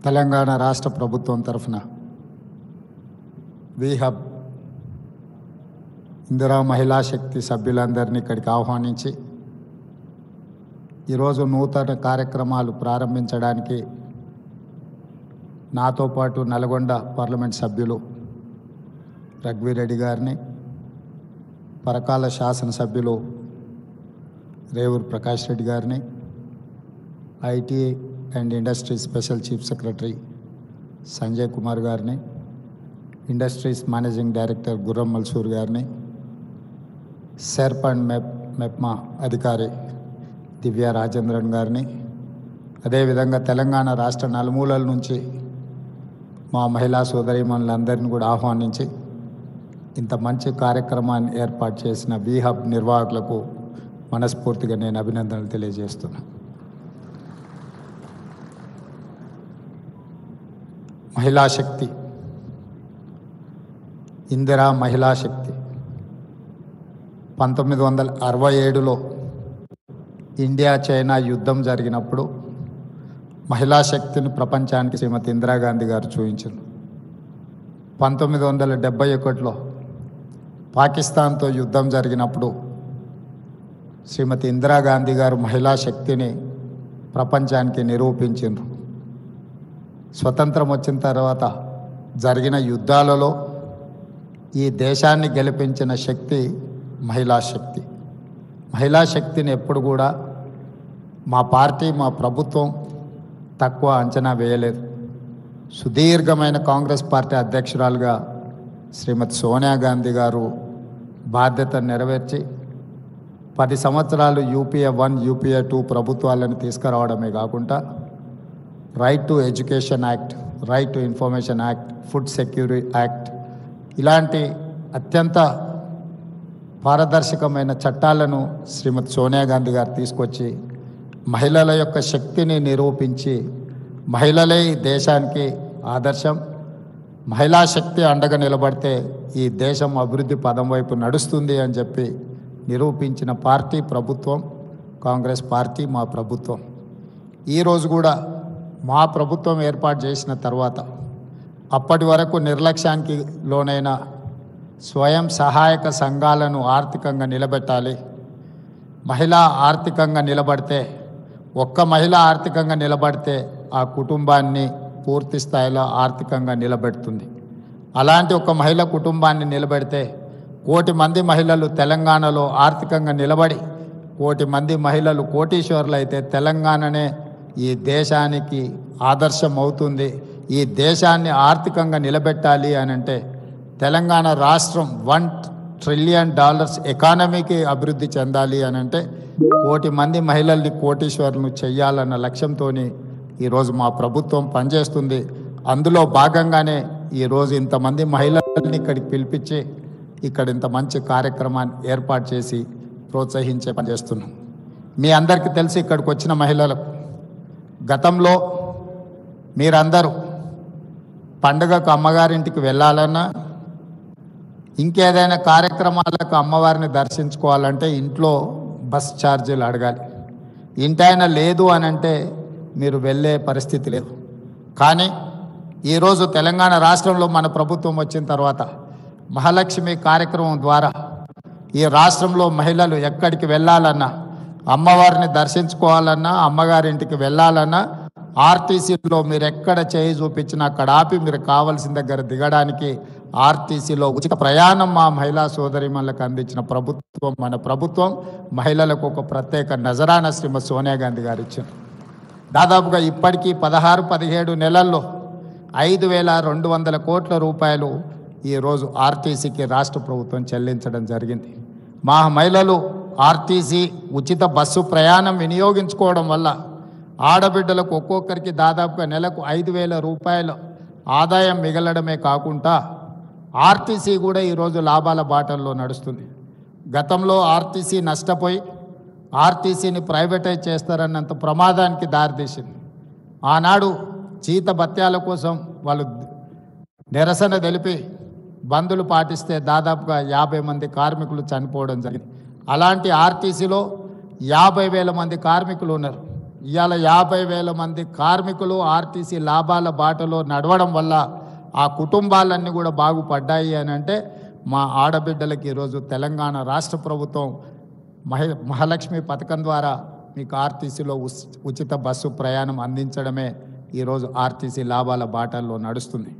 తెలంగాణ రాష్ట్ర ప్రభుత్వం తరఫున వీహబ్ ఇందిరా మహిళా శక్తి సభ్యులందరినీ ఇక్కడికి ఆహ్వానించి ఈరోజు నూతన కార్యక్రమాలు ప్రారంభించడానికి నాతో పాటు నల్గొండ పార్లమెంట్ సభ్యులు రఘువీరెడ్డి గారిని, పరకాల శాసనసభ్యులు రేవూరు ప్రకాష్ రెడ్డి గారిని, IT and industry special chief secretary Sanjay Kumar గారిని, ఇండస్ట్రీస్ మేనేజింగ్ డైరెక్టర్ గుర్రం మల్సూర్ గారిని, సెర్ప్ అండ్ మెప్మా అధికారి దివ్య రాజేంద్రన్ గారిని, అదేవిధంగా తెలంగాణ రాష్ట్ర నలుమూలల నుంచి మా మహిళా సోదరీమణులందరినీ కూడా ఆహ్వానించి ఇంత మంచి కార్యక్రమాన్ని ఏర్పాటు చేసిన వీహబ్ నిర్వాహకులకు మనస్ఫూర్తిగా నేను అభినందనలు తెలియజేస్తున్నాను. మహిళా శక్తి, ఇందిరా మహిళా శక్తి 1967లో ఇండియా చైనా యుద్ధం జరిగినప్పుడు మహిళా శక్తిని ప్రపంచానికి శ్రీమతి ఇందిరాగాంధీ గారు చూపించారు. 1971లో పాకిస్తాన్తో యుద్ధం జరిగినప్పుడు శ్రీమతి ఇందిరాగాంధీ గారు మహిళా శక్తిని ప్రపంచానికి నిరూపించారు. స్వతంత్రం వచ్చిన తర్వాత జరిగిన యుద్ధాలలో ఈ దేశాన్ని గెలిపించిన శక్తి మహిళా శక్తి. మహిళా శక్తిని ఎప్పుడు కూడా మా పార్టీ, మా ప్రభుత్వం తక్కువ అంచనా వేయలేదు. సుదీర్ఘమైన కాంగ్రెస్ పార్టీ అధ్యక్షురాలుగా శ్రీమతి సోనియా గాంధీ గారు బాధ్యత నెరవేర్చి 10 సంవత్సరాలు యూపీఏ 1, యూపీఏ 2 ప్రభుత్వాలను తీసుకురావడమే కాకుండా right to education act, right to information act, food security act ఇలాంటి అత్యంత పారదర్శకమైన చట్టాలను శ్రీమతి సోనియా గాంధీ గారు తీసుకొచ్చి మహిళల యొక్క శక్తిని నిరూపించి మహిళలే ఈ దేశానికి ఆదర్శం, మహిళా శక్తి అండగా నిలబడితే ఈ దేశం అభివృద్ధి పదం వైపు నడుస్తుంది అని చెప్పి నిరూపించిన పార్టీ ప్రభుత్వం కాంగ్రెస్ పార్టీ, మా ప్రభుత్వం. ఈరోజు కూడా మా ప్రభుత్వం ఏర్పాటు చేసిన తర్వాత అప్పటి వరకు నిర్లక్ష్యానికి లోనైన స్వయం సహాయక సంఘాలను ఆర్థికంగా నిలబెట్టాలి. మహిళ ఆర్థికంగా నిలబడితే, ఒక్క మహిళ ఆర్థికంగా నిలబడితే ఆ కుటుంబాన్ని పూర్తి స్థాయిలో ఆర్థికంగా నిలబెడుతుంది. అలాంటి ఒక మహిళ కుటుంబాన్ని నిలబెడితే 1 కోటి మంది మహిళలు తెలంగాణలో ఆర్థికంగా నిలబడి 1 కోటి మంది మహిళలు కోటీశ్వరులు అయితే తెలంగాణనే ఈ దేశానికి ఆదర్శం అవుతుంది. ఈ దేశాన్ని ఆర్థికంగా నిలబెట్టాలి అని అంటే తెలంగాణ రాష్ట్రం $1 ట్రిలియన్ ఎకానమీకి అభివృద్ధి చెందాలి అని అంటే 1 కోటి మంది మహిళల్ని కోటీశ్వరులను చెయ్యాలన్న లక్ష్యంతో ఈరోజు మా ప్రభుత్వం పనిచేస్తుంది. అందులో భాగంగానే ఈరోజు ఇంతమంది మహిళల్ని ఇక్కడికి పిలిపించి ఇక్కడ ఇంత మంచి కార్యక్రమాన్ని ఏర్పాటు చేసి ప్రోత్సహించే పనిచేస్తున్నాం. మీ అందరికీ తెలిసి ఇక్కడికి వచ్చిన మహిళలు గతంలో మీరందరూ పండుగకు అమ్మగారింటికి వెళ్ళాలన్నా, ఇంకేదైనా కార్యక్రమాలకు అమ్మవారిని దర్శించుకోవాలంటే ఇంట్లో బస్ ఛార్జీలు అడగాలి. ఇంటైనా లేదు అని అంటే మీరు వెళ్ళే పరిస్థితి లేదు. కానీ ఈరోజు తెలంగాణ రాష్ట్రంలో మన ప్రభుత్వం వచ్చిన తర్వాత మహాలక్ష్మి కార్యక్రమం ద్వారా ఈ రాష్ట్రంలో మహిళలు ఎక్కడికి వెళ్ళాలన్నా, అమ్మవారిని దర్శించుకోవాలన్నా, అమ్మగారింటికి వెళ్ళాలన్నా ఆర్టీసీలో మీరు ఎక్కడ చేయి చూపించినా అక్కడ ఆపి మీరు కావాల్సిన దగ్గర దిగడానికి ఆర్టీసీలో ఉచిత ప్రయాణం మా మహిళా సోదరీమణులకు అందించిన ప్రభుత్వం మన ప్రభుత్వం. మహిళలకు ఒక ప్రత్యేక నజరానా శ్రీమతి సోనియా గాంధీ గారు ఇచ్చారు. దాదాపుగా ఇప్పటికీ 16-17 నెలల్లో 5,200 కోట్ల రూపాయలు ఈరోజు ఆర్టీసీకి రాష్ట్ర ప్రభుత్వం చెల్లించడం జరిగింది. మా మహిళలు ఆర్టీసీ ఉచిత బస్సు ప్రయాణం వినియోగించుకోవడం వల్ల ఆడబిడ్డలకు ఒక్కొక్కరికి దాదాపుగా నెలకు 5,000 రూపాయలు ఆదాయం మిగలడమే కాకుండా ఆర్టీసీ కూడా ఈరోజు లాభాల బాటల్లో నడుస్తుంది. గతంలో ఆర్టీసీ నష్టపోయి ఆర్టీసీని ప్రైవేటైజ్ చేస్తారన్నంత ప్రమాదానికి దారితీసింది. ఆనాడు జీత భత్యాల కోసం వాళ్ళు నిరసన తెలిపి బంధులు పాటిస్తే దాదాపుగా 50 మంది కార్మికులు చనిపోవడం జరిగింది. అలాంటి ఆర్టీసీలో 50,000 మంది కార్మికులు ఉన్నారు. ఇవాళ 50,000 మంది కార్మికులు ఆర్టీసీ లాభాల బాటలో నడవడం వల్ల ఆ కుటుంబాలన్నీ కూడా బాగుపడ్డాయి అని అంటే మా ఆడబిడ్డలకి ఈరోజు తెలంగాణ రాష్ట్ర ప్రభుత్వం మహాలక్ష్మి పథకం ద్వారా మీకు ఆర్టీసీలో ఉచిత బస్సు ప్రయాణం అందించడమే ఈరోజు ఆర్టీసీ లాభాల బాటల్లో నడుస్తుంది.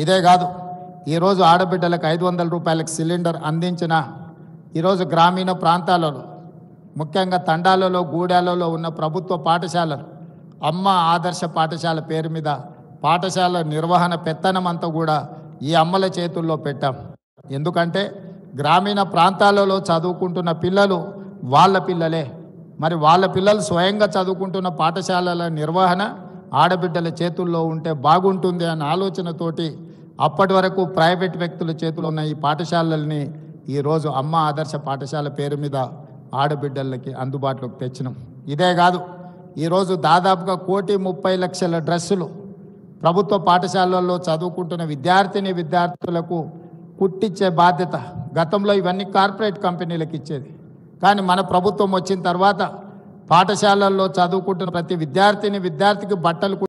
ఇదే కాదు, ఈరోజు ఆడబిడ్డలకు 500 రూపాయలకు సిలిండర్ అందించిన ఈరోజు గ్రామీణ ప్రాంతాలలో ముఖ్యంగా తండాలలో గూడాలలో ఉన్న ప్రభుత్వ పాఠశాలలు అమ్మ ఆదర్శ పాఠశాల పేరు మీద పాఠశాల నిర్వహణ పెత్తనం అంతా కూడా ఈ అమ్మల చేతుల్లో పెట్టాం. ఎందుకంటే గ్రామీణ ప్రాంతాలలో చదువుకుంటున్న పిల్లలు వాళ్ళ పిల్లలే, మరి వాళ్ళ పిల్లలు స్వయంగా చదువుకుంటున్న పాఠశాలల నిర్వహణ ఆడబిడ్డల చేతుల్లో ఉంటే బాగుంటుంది అన్న ఆలోచనతోటి అప్పటి వరకు ప్రైవేట్ వ్యక్తుల చేతుల్లో ఉన్న ఈ పాఠశాలల్ని ఈరోజు అమ్మ ఆదర్శ పాఠశాల పేరు మీద ఆడబిడ్డలకి అందుబాటులోకి తెచ్చినాం. ఇదే కాదు, ఈరోజు దాదాపుగా 1,30,00,000 డ్రెస్సులు ప్రభుత్వ పాఠశాలల్లో చదువుకుంటున్న విద్యార్థులకు కుట్టించే బాధ్యత. గతంలో ఇవన్నీ కార్పొరేట్ కంపెనీలకు ఇచ్చేది, కానీ మన ప్రభుత్వం వచ్చిన తర్వాత పాఠశాలల్లో చదువుకుంటున్న ప్రతి విద్యార్థికి బట్టలు